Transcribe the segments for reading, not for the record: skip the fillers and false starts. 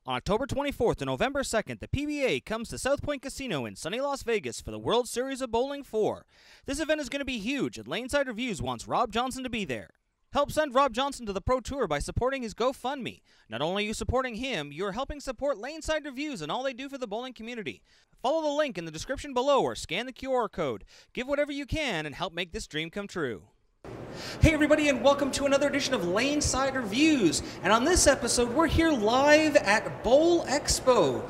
On October 24th to November 2nd, the PBA comes to South Point Casino in sunny Las Vegas for the World Series of Bowling 4. This event is going to be huge, and Laneside Reviews wants Rob Johnson to be there. Help send Rob Johnson to the Pro Tour by supporting his GoFundMe. Not only are you supporting him, you're helping support Laneside Reviews and all they do for the bowling community. Follow the link in the description below or scan the QR code. Give whatever you can and help make this dream come true. Hey everybody, and welcome to another edition of Laneside Reviews. And on this episode, we're here live at BOWL EXPO.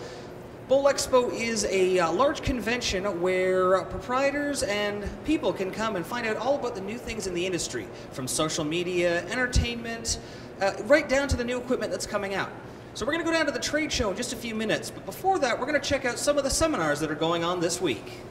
BOWL EXPO is a large convention where proprietors and people can come and find out all about the new things in the industry, from social media, entertainment, right down to the new equipment that's coming out. So we're going to go down to the trade show in just a few minutes, but before that, we're going to check out some of the seminars that are going on this week.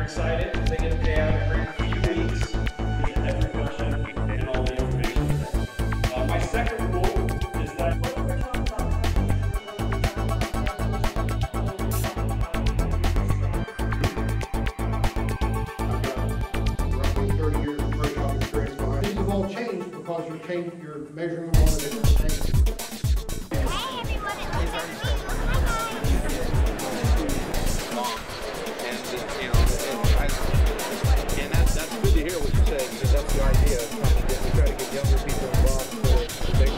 Excited. They get to pay out every few weeks to get every question and all the information. My second rule is that roughly 30 years of pro shop experience behind. These have all changed because you're measuring them on a different thing. That's the idea. We try to get younger people involved so they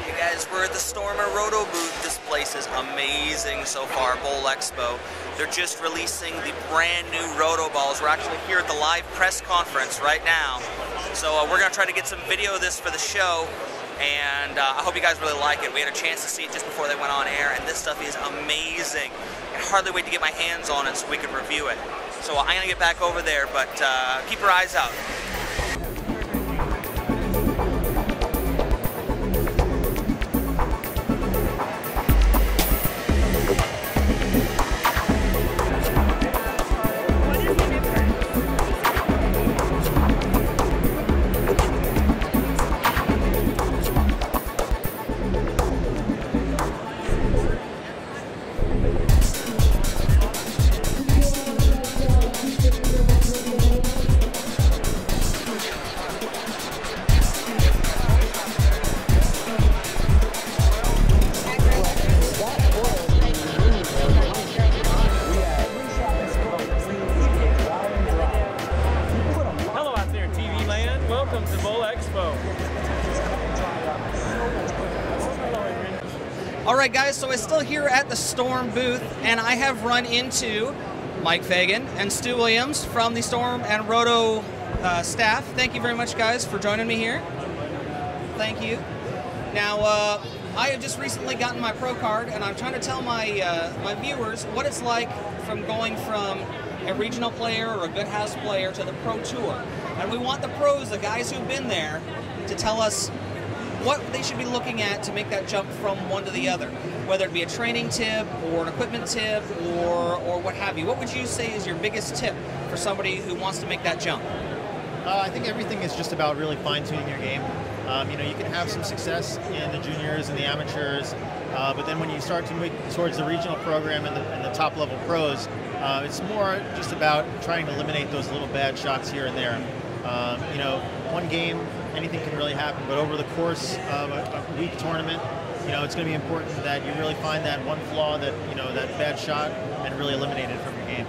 Hey guys, we're at the Storm and Roto booth. This place is amazing so far, BOWL EXPO. They're just releasing the brand new Roto balls. We're actually here at the live press conference right now. So we're going to try to get some video of this for the show, and I hope you guys really like it. We had a chance to see it just before they went on air, and this stuff is amazing. I hardly wait to get my hands on it so we can review it. So I'm going to get back over there, but keep your eyes out. welcome to BOWL EXPO. Alright guys, so I'm still here at the Storm booth, and I have run into Mike Fagan and Stu Williams from the Storm and Roto staff. Thank you very much guys for joining me here. Thank you. Now, I have just recently gotten my pro card, and I'm trying to tell my, my viewers what it's like from going from a regional player or a good house player to the pro tour. And we want the pros, the guys who've been there, to tell us what they should be looking at to make that jump from one to the other, whether it be a training tip or an equipment tip or what have you. What would you say is your biggest tip for somebody who wants to make that jump? I think everything is just about really fine-tuning your game. You know, you can have some success in the juniors and the amateurs, but then when you start to move towards the regional program and the top-level pros, it's more just about trying to eliminate those little bad shots here and there. You know, one game, anything can really happen, but over the course of a week tournament, you know, it's going to be important that you really find that one flaw, that, you know, that bad shot, and really eliminate it from your game.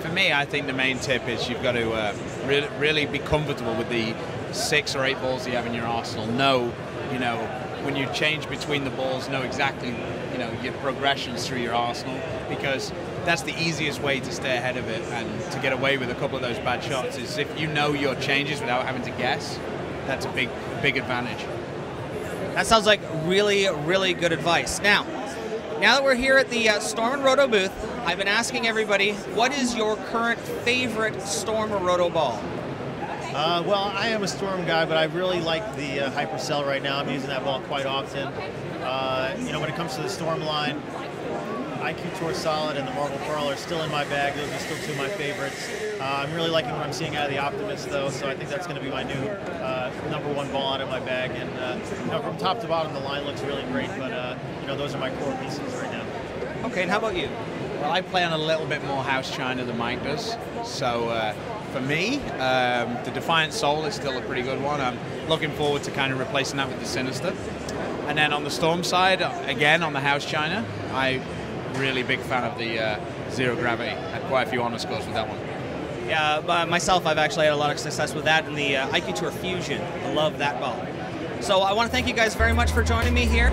For me, I think the main tip is you've got to really be comfortable with the 6 or 8 balls you have in your arsenal. Know, you know, when you change between the balls, know exactly, you know, your progressions through your arsenal, because that's the easiest way to stay ahead of it and to get away with a couple of those bad shots is if you know your changes without having to guess. That's a big advantage. That sounds like really, really good advice. Now that we're here at the Storm and Roto booth, I've been asking everybody, what is your current favorite Storm or Roto ball? Well, I am a Storm guy, but I really like the Hypercell right now. I'm using that ball quite often. You know, when it comes to the Storm line, IQ Tour Solid and the Marble Pearl are still in my bag. Those are still two of my favorites. I'm really liking what I'm seeing out of the Optimist, though, so I think that's going to be my new #1 ball out of my bag. And you know, from top to bottom, the line looks really great, but you know, those are my core pieces right now. Okay, and how about you? Well, I play on a little bit more house china than Mike does, so for me, the Defiant Soul is still a pretty good one. I'm looking forward to kind of replacing that with the Sinister. And then on the Storm side, again on the house china, I'm really big fan of the Zero Gravity. Had quite a few honor scores with that one. Yeah, myself, I've actually had a lot of success with that in the IQ Tour Fusion. I love that ball. So I want to thank you guys very much for joining me here.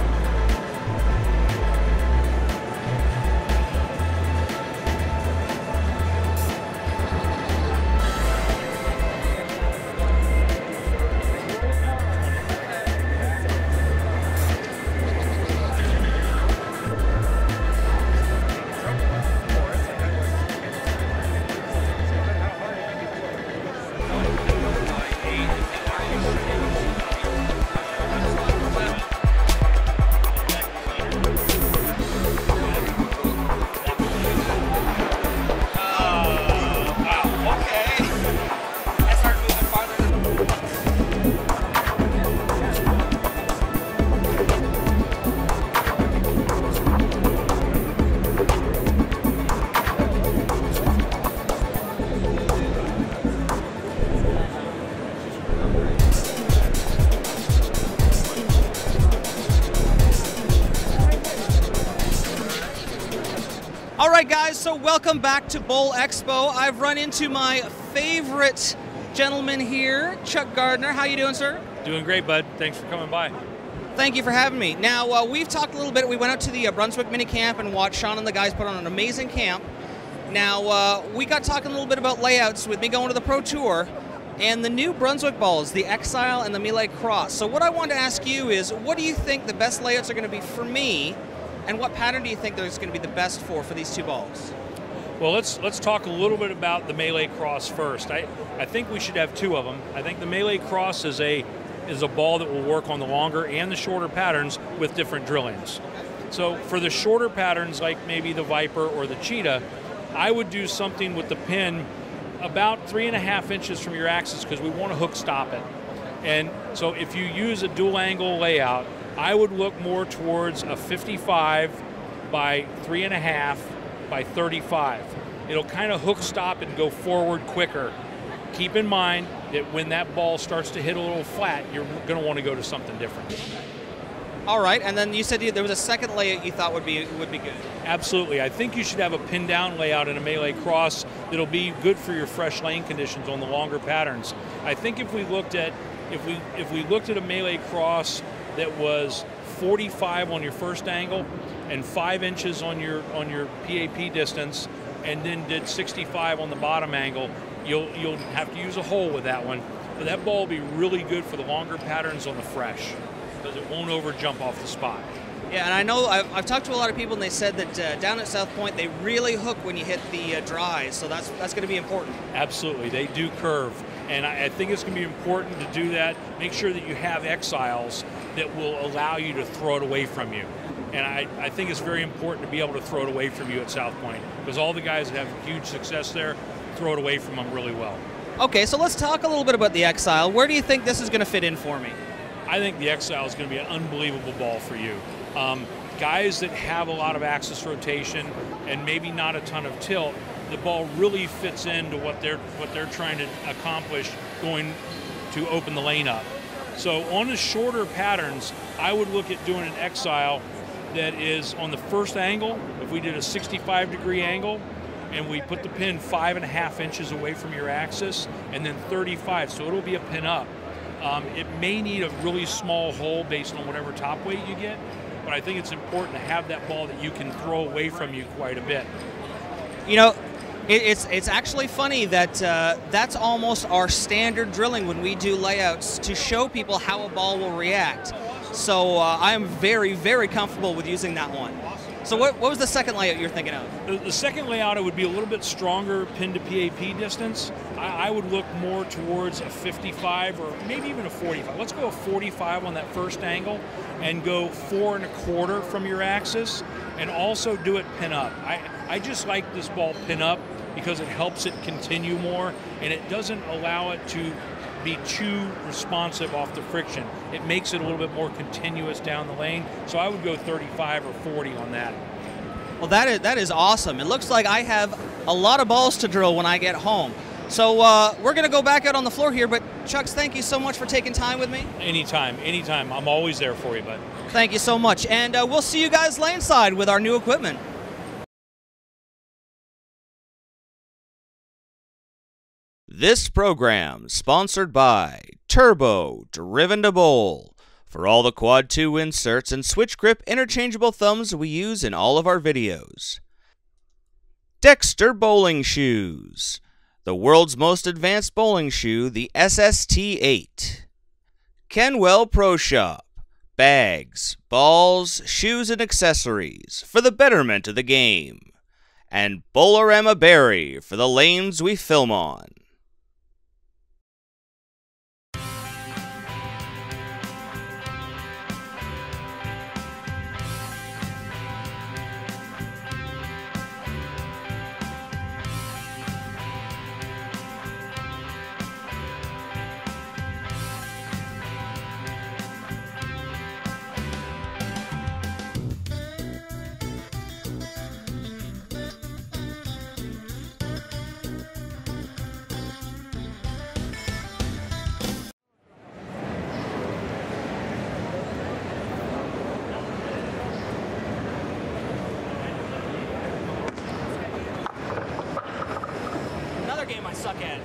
All right, guys, so welcome back to BOWL EXPO. I've run into my favorite gentleman here, Chuck Gardner. How you doing, sir? Doing great, bud. Thanks for coming by. Thank you for having me. Now, we've talked a little bit. We went out to the Brunswick mini camp and watched Sean and the guys put on an amazing camp. Now, we got talking a little bit about layouts with me going to the Pro Tour and the new Brunswick balls, the Exile and the Melee Cross. So what I wanted to ask you is, what do you think the best layouts are going to be for me, and what pattern do you think there's going to be the best for these two balls? Well, let's talk a little bit about the Melee Cross first. I think we should have two of them. I think the Melee Cross is a ball that will work on the longer and the shorter patterns with different drillings. So for the shorter patterns, like maybe the Viper or the Cheetah, I would do something with the pin about 3.5 inches from your axis because we want to hook stop it. And so if you use a dual angle layout, I would look more towards a 55 by 3.5 by 35. It'll kind of hook stop and go forward quicker. Keep in mind that when that ball starts to hit a little flat, you're going to want to go to something different. All right, and then you said there was a second layout you thought would be good. Absolutely. I think you should have a pin down layout in a Melee Cross that'll be good for your fresh lane conditions on the longer patterns. I think if we looked at a Melee Cross that was 45 on your first angle and 5 inches on your PAP distance, and then did 65 on the bottom angle, you'll have to use a hole with that one. But that ball will be really good for the longer patterns on the fresh because it won't over jump off the spot. Yeah, and I know I've talked to a lot of people, and they said that down at South Point they really hook when you hit the dries, so that's going to be important. Absolutely, they do curve, and I think it's going to be important to do that. Make sure that you have exiles that will allow you to throw it away from you. And I think it's very important to be able to throw it away from you at South Point because all the guys that have huge success there throw it away from them really well. Okay, so let's talk a little bit about the Exile. Where do you think this is going to fit in for me? I think the Exile is going to be an unbelievable ball for you. Guys that have a lot of axis rotation and maybe not a ton of tilt, the ball really fits into what they're trying to accomplish, going to open the lane up. So on the shorter patterns, I would look at doing an Exile that is on the first angle. If we did a 65-degree angle and we put the pin 5.5 inches away from your axis, and then 35, so it'll be a pin up. It may need a really small hole based on whatever top weight you get, but I think it's important to have that ball that you can throw away from you quite a bit. You know, it's actually funny that that's almost our standard drilling when we do layouts to show people how a ball will react. So I am very, very comfortable with using that one. So what was the second layout you're thinking of? The second layout, it would be a little bit stronger pin to PAP distance. I would look more towards a 55 or maybe even a 45. Let's go a 45 on that first angle and go 4 1/4 from your axis, and also do it pin up. I just like this ball pin up because it helps it continue more, and it doesn't allow it to be too responsive off the friction. It makes it a little bit more continuous down the lane. So I would go 35 or 40 on that. Well, that is awesome. It looks like I have a lot of balls to drill when I get home. So we're going to go back out on the floor here, but Chucks, thank you so much for taking time with me. Anytime, anytime. I'm always there for you, bud. Thank you so much. And we'll see you guys laneside with our new equipment. This program sponsored by Turbo Driven to Bowl for all the Quad 2 inserts and switch grip interchangeable thumbs we use in all of our videos. Dexter Bowling Shoes, the world's most advanced bowling shoe, the SST-8. Kenwell Pro Shop, bags, balls, shoes, and accessories for the betterment of the game. And Bowlerama Berry for the lanes we film on. Game I suck at.